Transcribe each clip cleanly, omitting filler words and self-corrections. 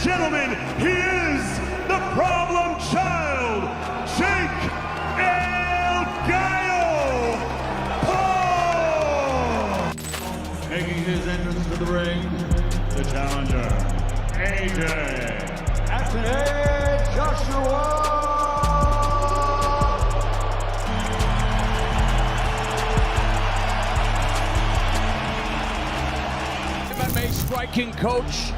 gentlemen, he is the problem child, Jake El Gallo Paul! Making his entrance to the ring, the challenger, AJ Anthony Joshua! Striking coach,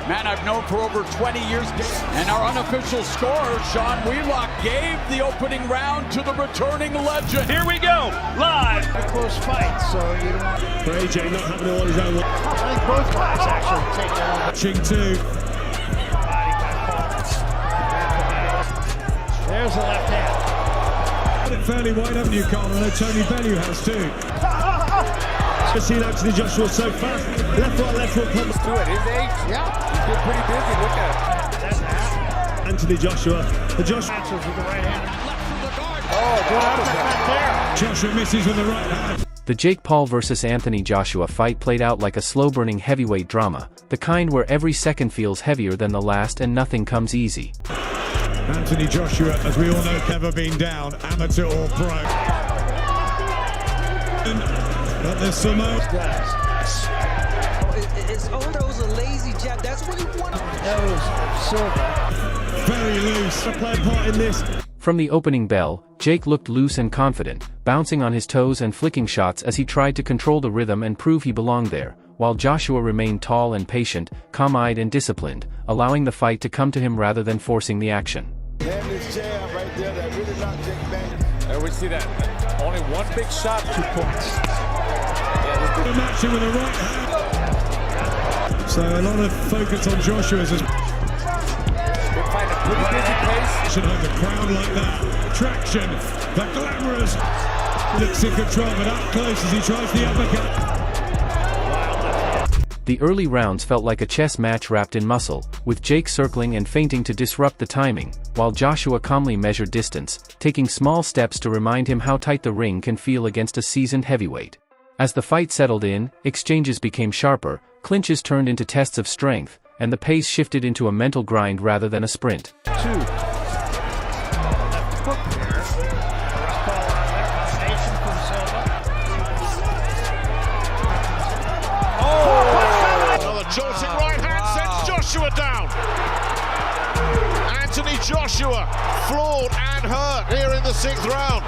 man I've known for over 20 years, and our unofficial scorer, Sean Wheelock, gave the opening round to the returning legend. Here we go, live. A close fight, so you don't want for AJ not having it on his own. I think both guys actually take down. Watching two. Body by Paul. There's the left hand. Got it fairly wide, haven't you, Carl? I know Tony Bellew has too. I've seen Anthony Joshua so fast. Left, right, comes To it, his age. Yeah. He's been pretty busy. Look at it. That's half. Anthony Joshua. The Joshua. Answers with the right hand. Oh, good Uppercut there. Joshua misses with the right hand. The Jake Paul vs. Anthony Joshua fight played out like a slow-burning heavyweight drama, the kind where every second feels heavier than the last and nothing comes easy. Anthony Joshua, as we all know, never been down, amateur or pro. But there's some It's Odo's a lazy jab. That's what he wanted. very loose. To play a part in this. From the opening bell, Jake looked loose and confident, bouncing on his toes and flicking shots as he tried to control the rhythm and prove he belonged there, while Joshua remained tall and patient, calm-eyed and disciplined, allowing the fight to come to him rather than forcing the action. And this jab right there that really knocked Jake back. There we see that. Only one big shot, 2 points. Matching with the right hand. So a lot of focus on Joshua's. We're fighting a pretty busy pace. Should hold the crowd like that. Traction, the glamorous. Looks in control, but up close as he tries the uppercut. The early rounds felt like a chess match wrapped in muscle, with Jake circling and feinting to disrupt the timing, while Joshua calmly measured distance, taking small steps to remind him how tight the ring can feel against a seasoned heavyweight. As the fight settled in, exchanges became sharper, clinches turned into tests of strength, and the pace shifted into a mental grind rather than a sprint. Jolting right hand sends Joshua down. Anthony Joshua floored and hurt here in the 6th round.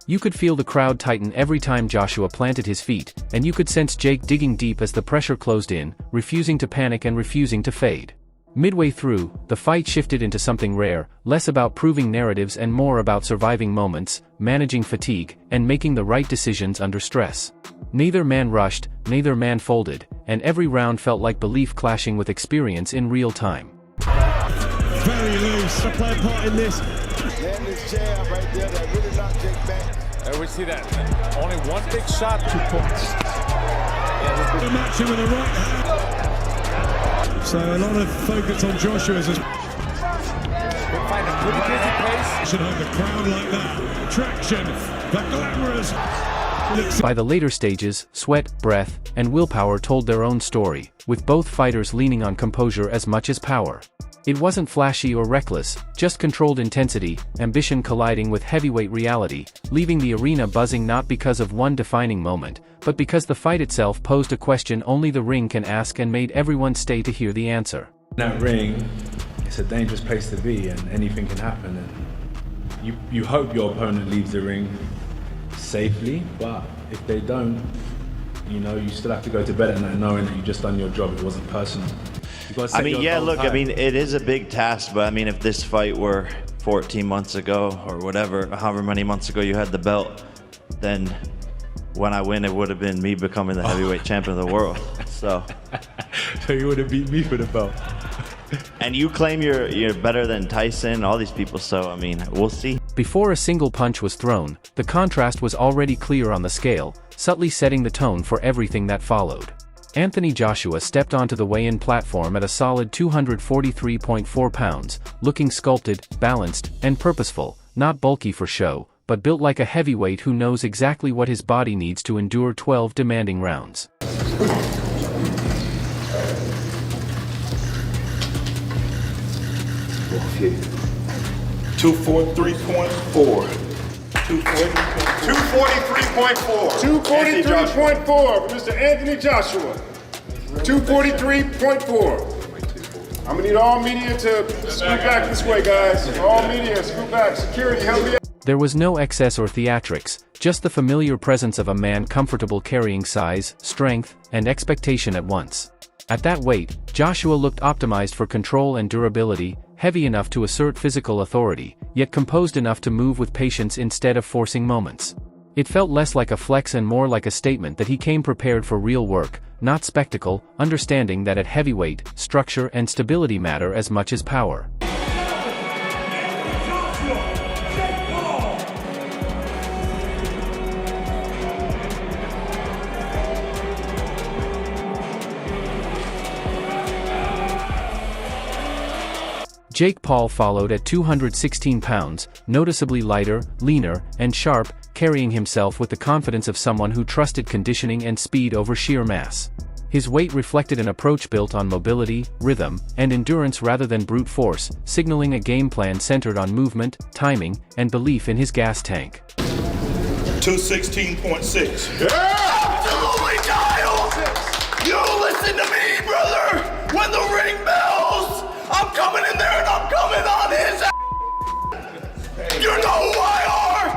You could feel the crowd tighten every time Joshua planted his feet, and you could sense Jake digging deep as the pressure closed in, refusing to panic and refusing to fade. Midway through, the fight shifted into something rare, less about proving narratives and more about surviving moments, managing fatigue, and making the right decisions under stress. Neither man rushed, neither man folded, and every round felt like belief clashing with experience in real time. Very loose. To play a part in this. And this jab right there that really knocked Jake back. There we see that. Only one big shot, 2 points. Matching with the right hand. So a lot of focus on Joshua's. We're fighting a pretty busy pace. Should hold the crowd like that. Traction, the glamorous. By the later stages, sweat, breath, and willpower told their own story, with both fighters leaning on composure as much as power. It wasn't flashy or reckless, just controlled intensity, ambition colliding with heavyweight reality, leaving the arena buzzing not because of one defining moment, but because the fight itself posed a question only the ring can ask and made everyone stay to hear the answer. That ring, it's a dangerous place to be and anything can happen. And you hope your opponent leaves the ring safely, but if they don't, you know, you still have to go to bed at night knowing that you just done your job. It wasn't personal. I mean, yeah, look, I mean, it is a big task, but I mean, if this fight were 14 months ago or whatever, however many months ago you had the belt, then when I win, it would have been me becoming the heavyweight champion of the world. So you would have beat me for the belt. And you claim you're better than Tyson, all these people, so I mean, we'll see. Before a single punch was thrown, the contrast was already clear on the scale, subtly setting the tone for everything that followed. Anthony Joshua stepped onto the weigh-in platform at a solid 243.4 pounds, looking sculpted, balanced, and purposeful, not bulky for show, but built like a heavyweight who knows exactly what his body needs to endure 12 demanding rounds. a few. 243.4. 243.4. 243.4 for Mr. Anthony Joshua. 243.4. I'm gonna need all media to scoot back this way, guys. All media, scoot back. Security, help me out. There was no excess or theatrics, just the familiar presence of a man comfortable carrying size, strength, and expectation at once. At that weight, Joshua looked optimized for control and durability, heavy enough to assert physical authority, yet composed enough to move with patience instead of forcing moments. It felt less like a flex and more like a statement that he came prepared for real work, not spectacle, understanding that at heavyweight, structure and stability matter as much as power. Jake Paul followed at 216 pounds, noticeably lighter, leaner, and sharp, carrying himself with the confidence of someone who trusted conditioning and speed over sheer mass. His weight reflected an approach built on mobility, rhythm, and endurance rather than brute force, signaling a game plan centered on movement, timing, and belief in his gas tank. 216.6. Yeah! Absolutely dialed! You listen to me, brother! When the ring bells, I'm coming in there and I'm coming on his ass! You know who I are!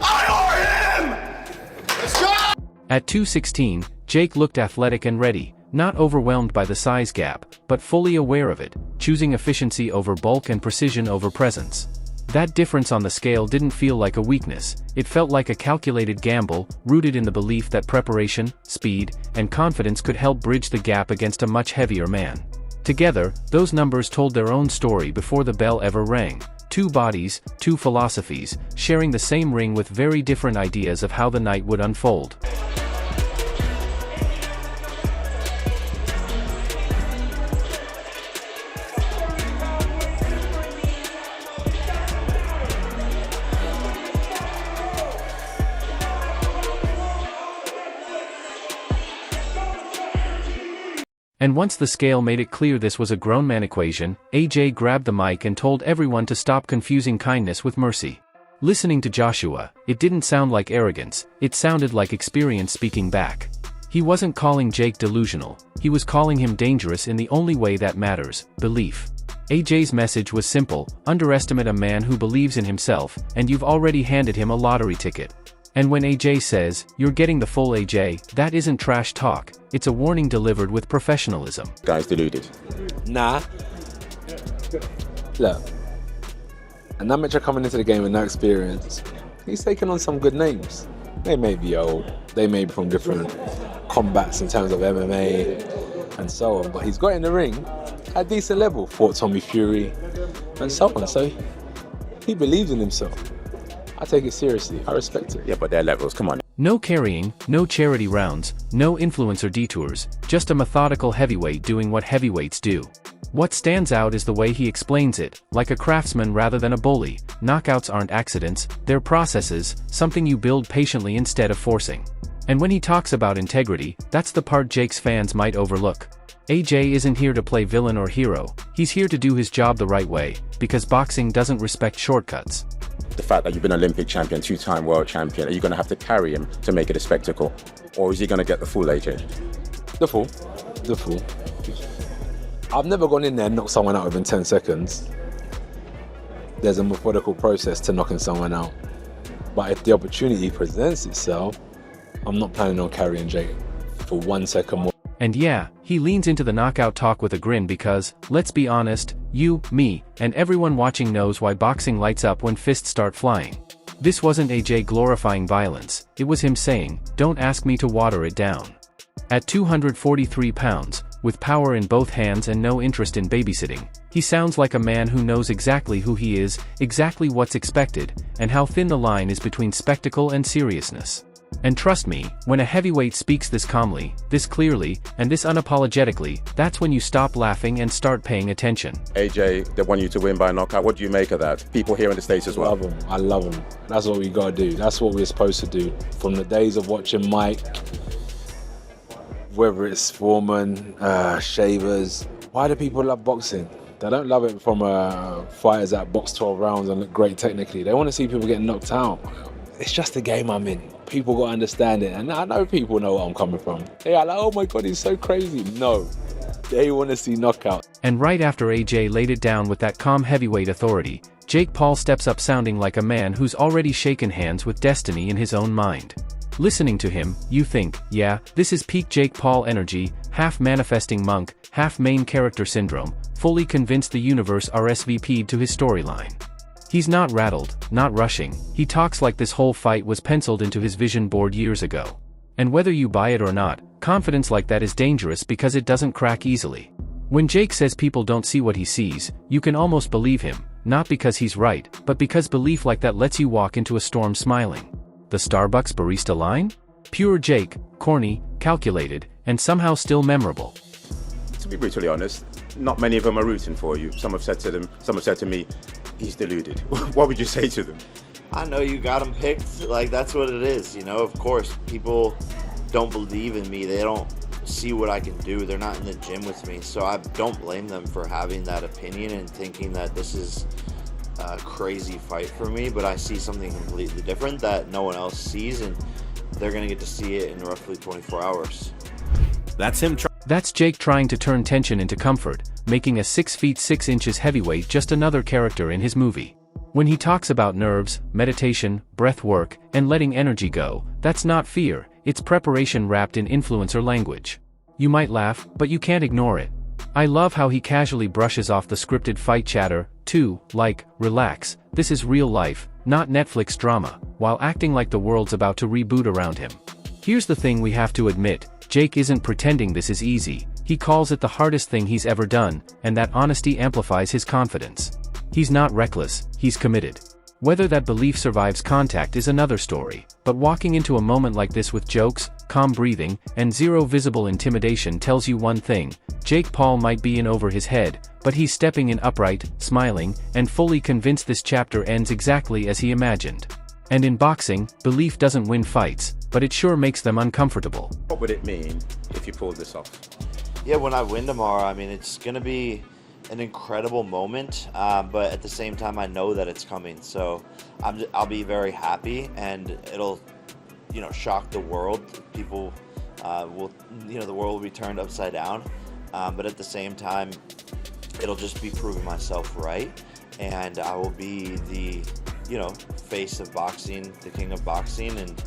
I are him! Let's go! At 216, Jake looked athletic and ready, not overwhelmed by the size gap, but fully aware of it, choosing efficiency over bulk and precision over presence. That difference on the scale didn't feel like a weakness, it felt like a calculated gamble, rooted in the belief that preparation, speed, and confidence could help bridge the gap against a much heavier man. Together, those numbers told their own story before the bell ever rang. Two bodies, two philosophies, sharing the same ring with very different ideas of how the night would unfold. And once the scale made it clear this was a grown man equation, AJ grabbed the mic and told everyone to stop confusing kindness with mercy. Listening to Joshua, it didn't sound like arrogance, it sounded like experience speaking back. He wasn't calling Jake delusional, he was calling him dangerous in the only way that matters, belief. AJ's message was simple: underestimate a man who believes in himself, and you've already handed him a lottery ticket. And when AJ says, "You're getting the full AJ," that isn't trash talk, it's a warning delivered with professionalism. Guy's deluded. Nah. Look, an amateur coming into the game with no experience, he's taken on some good names. They may be old, they may be from different combats in terms of MMA and so on, but he's got in the ring at a decent level, fought Tommy Fury and so on, so he believes in himself. I take it seriously, I respect it. Yeah, but their levels, come on. No carrying, no charity rounds, no influencer detours, just a methodical heavyweight doing what heavyweights do. What stands out is the way he explains it, like a craftsman rather than a bully. Knockouts aren't accidents, they're processes, something you build patiently instead of forcing. And when he talks about integrity, that's the part Jake's fans might overlook. AJ isn't here to play villain or hero, he's here to do his job the right way, because boxing doesn't respect shortcuts. The fact that you've been Olympic champion, two-time world champion, are you going to have to carry him to make it a spectacle? Or is he going to get the full AJ? The full. The full. I've never gone in there and knocked someone out within 10 seconds. There's a methodical process to knocking someone out. But if the opportunity presents itself, I'm not planning on carrying Jake for 1 second more. And yeah, he leans into the knockout talk with a grin because, let's be honest, you, me, and everyone watching knows why boxing lights up when fists start flying. This wasn't AJ glorifying violence, it was him saying, "Don't ask me to water it down." At 243 pounds, with power in both hands and no interest in babysitting, he sounds like a man who knows exactly who he is, exactly what's expected, and how thin the line is between spectacle and seriousness. And trust me, when a heavyweight speaks this calmly, this clearly, and this unapologetically, that's when you stop laughing and start paying attention. AJ, they want you to win by knockout. What do you make of that? People here in the States as well. I love him. That's what we gotta do. That's what we're supposed to do. From the days of watching Mike, whether it's Foreman, Shavers, why do people love boxing? They don't love it from fighters that box 12 rounds and look great technically. They want to see people get knocked out. It's just the game I'm in. People got to understand it. And I know people know where I'm coming from. They are like, oh my God, he's so crazy. No, they want to see knockout. And right after AJ laid it down with that calm heavyweight authority, Jake Paul steps up sounding like a man who's already shaken hands with destiny in his own mind. Listening to him, you think, yeah, this is peak Jake Paul energy, half manifesting monk, half main character syndrome, fully convinced the universe RSVP'd to his storyline. He's not rattled, not rushing, he talks like this whole fight was penciled into his vision board years ago. And whether you buy it or not, confidence like that is dangerous because it doesn't crack easily. When Jake says people don't see what he sees, you can almost believe him, not because he's right, but because belief like that lets you walk into a storm smiling. The Starbucks barista line? Pure Jake, corny, calculated, and somehow still memorable. To be brutally honest, not many of them are rooting for you. Some have said to me, he's deluded. What would you say to them? I know you got him picked. Like, that's what it is, you know. Of course, people don't believe in me. They don't see what I can do. They're not in the gym with me. So I don't blame them for having that opinion and thinking that this is a crazy fight for me. But I see something completely different that no one else sees, and they're going to get to see it in roughly 24 hours. That's Jake trying to turn tension into comfort, making a 6 feet 6 inches heavyweight just another character in his movie. When he talks about nerves, meditation, breath work, and letting energy go, that's not fear, it's preparation wrapped in influencer language. You might laugh, but you can't ignore it. I love how he casually brushes off the scripted fight chatter, too, like, relax, this is real life, not Netflix drama, while acting like the world's about to reboot around him. Here's the thing we have to admit, Jake isn't pretending this is easy, he calls it the hardest thing he's ever done, and that honesty amplifies his confidence. He's not reckless, he's committed. Whether that belief survives contact is another story, but walking into a moment like this with jokes, calm breathing, and zero visible intimidation tells you one thing, Jake Paul might be in over his head, but he's stepping in upright, smiling, and fully convinced this chapter ends exactly as he imagined. And in boxing, belief doesn't win fights, but it sure makes them uncomfortable. What would it mean if you pulled this off? Yeah, when I win tomorrow, I mean, it's going to be an incredible moment, but at the same time, I know that it's coming. So I'll be very happy, and it'll, shock the world. People will, the world will be turned upside down. But at the same time, it'll just be proving myself right, and I will be the face of boxing, the king of boxing, and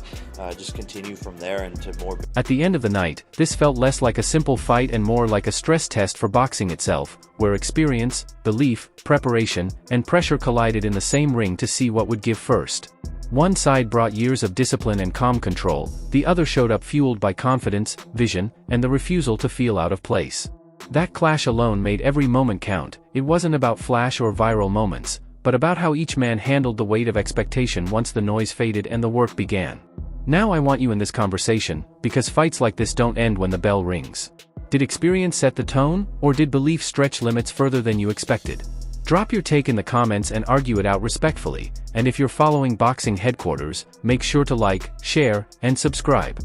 just continue from there into more. At the end of the night, this felt less like a simple fight and more like a stress test for boxing itself, where experience, belief, preparation, and pressure collided in the same ring to see what would give first. One side brought years of discipline and calm control, the other showed up fueled by confidence, vision, and the refusal to feel out of place. That clash alone made every moment count. It wasn't about flash or viral moments, but about how each man handled the weight of expectation once the noise faded and the work began. Now I want you in this conversation, because fights like this don't end when the bell rings. Did experience set the tone, or did belief stretch limits further than you expected? Drop your take in the comments and argue it out respectfully, and if you're following Boxing Headquarters, make sure to like, share, and subscribe.